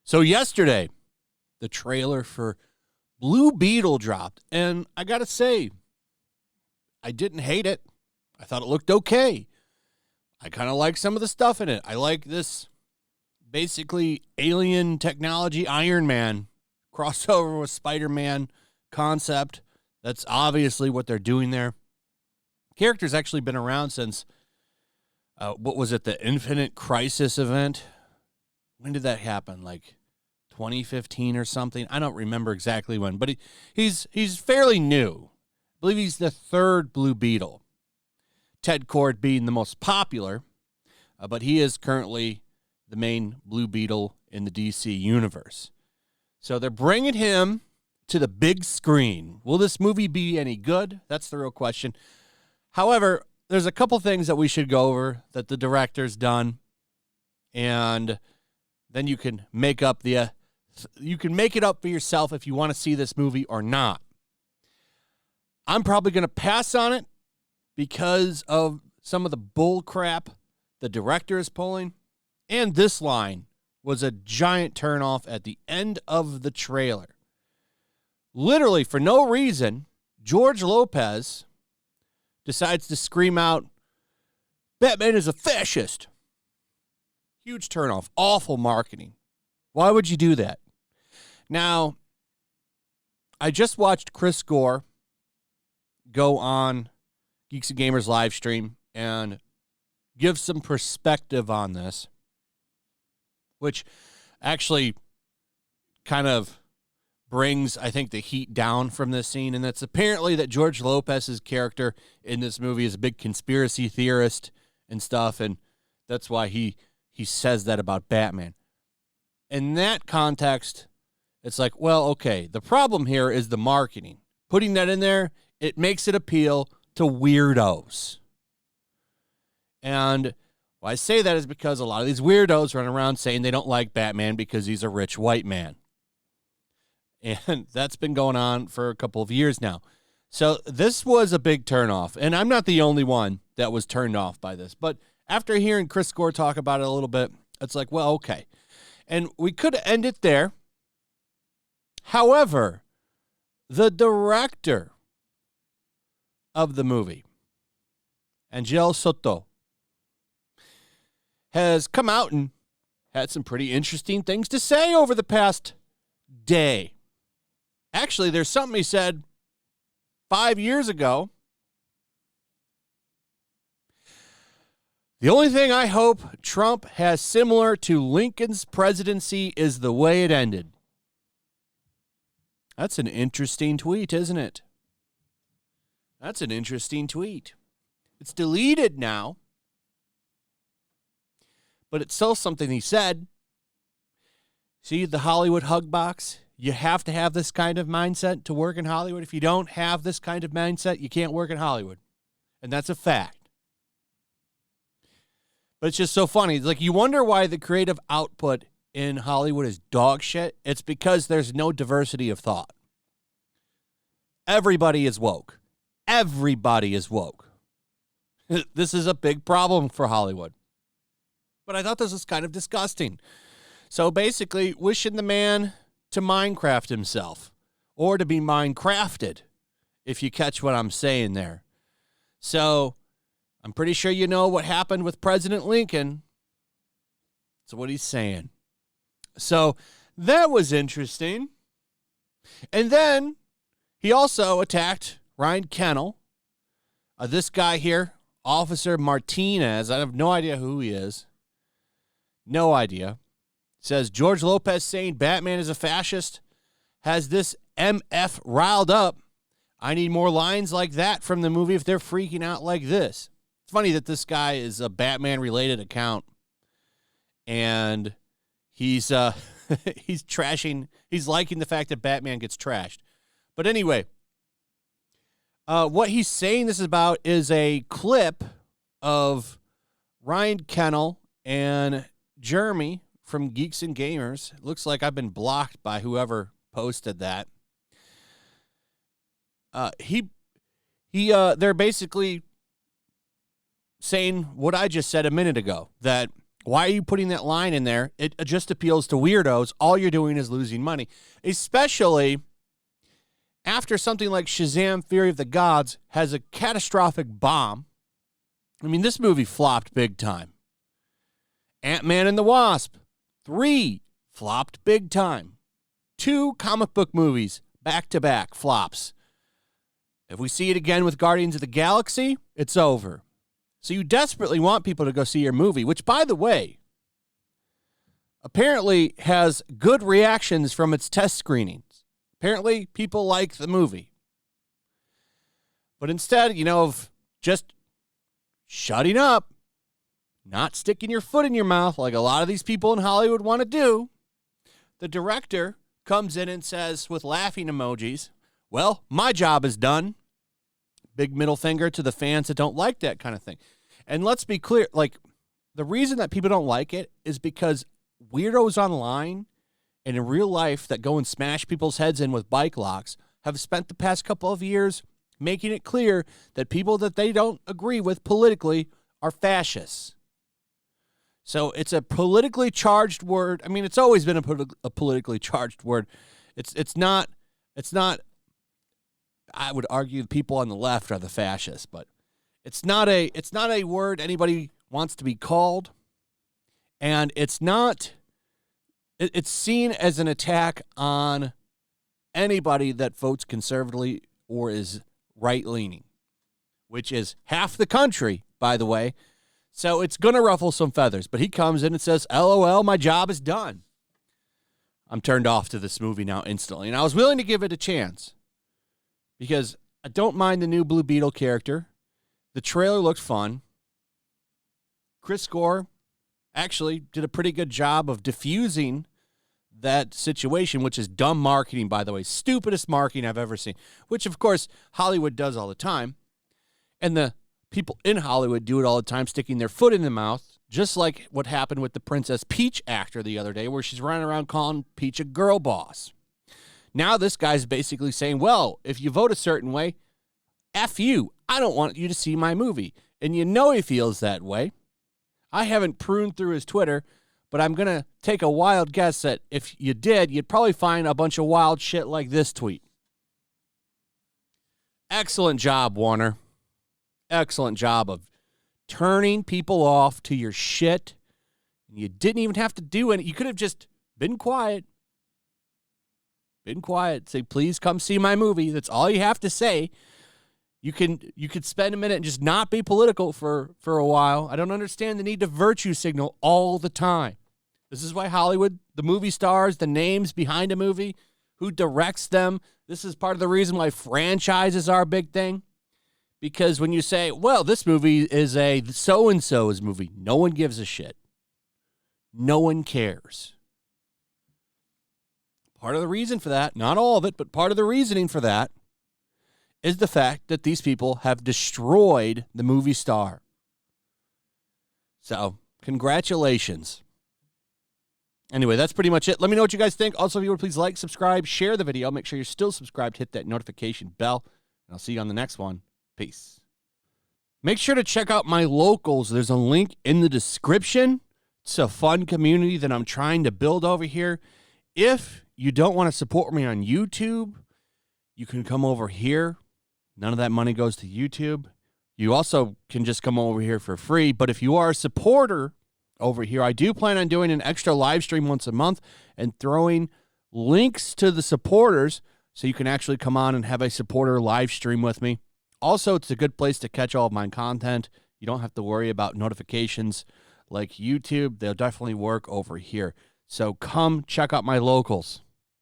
So yesterday, the trailer for Blue Beetle dropped, and I gotta say, I didn't hate it. I thought it looked okay. I kind of like some of the stuff in it. I like this basically alien technology Iron Man crossover with Spider-Man concept. That's obviously what they're doing there. Character's actually been around since, what was it, the Infinite Crisis event? When did that happen? Like 2015 or something? I don't remember exactly when, but he's fairly new. I believe he's the third Blue Beetle. Ted Kord being the most popular, but he is currently the main Blue Beetle in the DC universe. So they're bringing him to the big screen. Will this movie be any good? That's the real question. However, there's a couple things that we should go over that the director's done, and then you can make it up for yourself if you want to see this movie or not. I'm probably going to pass on it because of some of the bull crap the director is pulling. And this line was a giant turnoff at the end of the trailer. Literally, for no reason, George Lopez decides to scream out, "Batman is a fascist." Huge turnoff. Awful marketing. Why would you do that? Now, I just watched Chris Gore go on Geeks and Gamers live stream and give some perspective on this, which actually kind of brings, I think, the heat down from this scene. And that's apparently that George Lopez's character in this movie is a big conspiracy theorist and stuff, and that's why he says that about Batman. In that context, it's like, well, okay, the problem here is the marketing. Putting that in there, it makes it appeal to weirdos. And why I say that is because a lot of these weirdos run around saying they don't like Batman because he's a rich white man. And that's been going on for a couple of years now. So this was a big turnoff. And I'm not the only one that was turned off by this. But after hearing Chris Gore talk about it a little bit, it's like, well, okay. And we could end it there. However, the director of the movie, Angel Soto, has come out and had some pretty interesting things to say over the past day. Actually, there's something he said 5 years ago. The only thing I hope Trump has similar to Lincoln's presidency is the way it ended. That's an interesting tweet, isn't it? That's an interesting tweet. It's deleted now, but it's still something he said. See the Hollywood hug box? You have to have this kind of mindset to work in Hollywood. If you don't have this kind of mindset, you can't work in Hollywood. And that's a fact. But it's just so funny. It's like, you wonder why the creative output in Hollywood is dog shit. It's because there's no diversity of thought. Everybody is woke. Everybody is woke. This is a big problem for Hollywood. But I thought this was kind of disgusting. So basically, wishing the man to Minecraft himself, or to be Minecrafted, if you catch what I'm saying there. So I'm pretty sure you know what happened with President Lincoln. That's what he's saying. So that was interesting. And then he also attacked Ryan Kennel. This guy here, Officer Martinez, I have no idea who he is. No idea. Says George Lopez saying Batman is a fascist has this MF riled up. I need more lines like that from the movie if they're freaking out like this. It's funny that this guy is a Batman-related account, and he's he's trashing. He's liking the fact that Batman gets trashed. But anyway, what he's saying this is about is a clip of Ryan Kennel and Jeremy from Geeks and Gamers. It looks like I've been blocked by whoever posted that. They're basically saying what I just said a minute ago, that why are you putting that line in there? It just appeals to weirdos. All you're doing is losing money, especially after something like Shazam! Fury of the Gods has a catastrophic bomb. I mean, this movie flopped big time. Ant-Man and the Wasp, 3, flopped big time. 2 comic book movies, back-to-back flops. If we see it again with Guardians of the Galaxy, it's over. So you desperately want people to go see your movie, which, by the way, apparently has good reactions from its test screenings. Apparently, people like the movie. But instead, of just shutting up, not sticking your foot in your mouth like a lot of these people in Hollywood want to do, the director comes in and says, with laughing emojis, well, my job is done. Big middle finger to the fans that don't like that kind of thing. And let's be clear, the reason that people don't like it is because weirdos online and in real life that go and smash people's heads in with bike locks have spent the past couple of years making it clear that people that they don't agree with politically are fascists. So it's a politically charged word. I mean, it's always been a politically charged word. It's not, I would argue the people on the left are the fascists, but it's not a word anybody wants to be called. And it's seen as an attack on anybody that votes conservatively or is right-leaning, which is half the country, by the way. So it's going to ruffle some feathers. But he comes in and says, LOL, my job is done. I'm turned off to this movie now instantly. And I was willing to give it a chance because I don't mind the new Blue Beetle character. The trailer looked fun. Chris Gore actually did a pretty good job of diffusing that situation, which is dumb marketing, by the way. Stupidest marketing I've ever seen, which, of course, Hollywood does all the time. And the people in Hollywood do it all the time, sticking their foot in the mouth, just like what happened with the Princess Peach actor the other day, where she's running around calling Peach a girl boss. Now this guy's basically saying, well, if you vote a certain way, F you. I don't want you to see my movie. And he feels that way. I haven't pruned through his Twitter, but I'm going to take a wild guess that if you did, you'd probably find a bunch of wild shit like this tweet. Excellent job, Warner. Excellent job of turning people off to your shit. And you didn't even have to do any. You could have just been quiet. Been quiet. Say, please come see my movie. That's all you have to say. You could spend a minute and just not be political for a while. I don't understand the need to virtue signal all the time. This is why Hollywood, the movie stars, the names behind a movie, who directs them, this is part of the reason why franchises are a big thing. Because when you say, well, this movie is a so-and-so's movie, no one gives a shit. No one cares. Part of the reason for that, not all of it, but part of the reasoning for that is the fact that these people have destroyed the movie star. So, congratulations. Anyway, that's pretty much it. Let me know what you guys think. Also, if you would please like, subscribe, share the video. Make sure you're still subscribed. Hit that notification bell. And I'll see you on the next one. Peace. Make sure to check out my locals. There's a link in the description. It's a fun community that I'm trying to build over here. If you don't want to support me on YouTube, you can come over here. None of that money goes to YouTube. You also can just come over here for free. But if you are a supporter over here, I do plan on doing an extra live stream once a month and throwing links to the supporters so you can actually come on and have a supporter live stream with me. Also, it's a good place to catch all of my content. You don't have to worry about notifications like YouTube. They'll definitely work over here. So come check out my locals.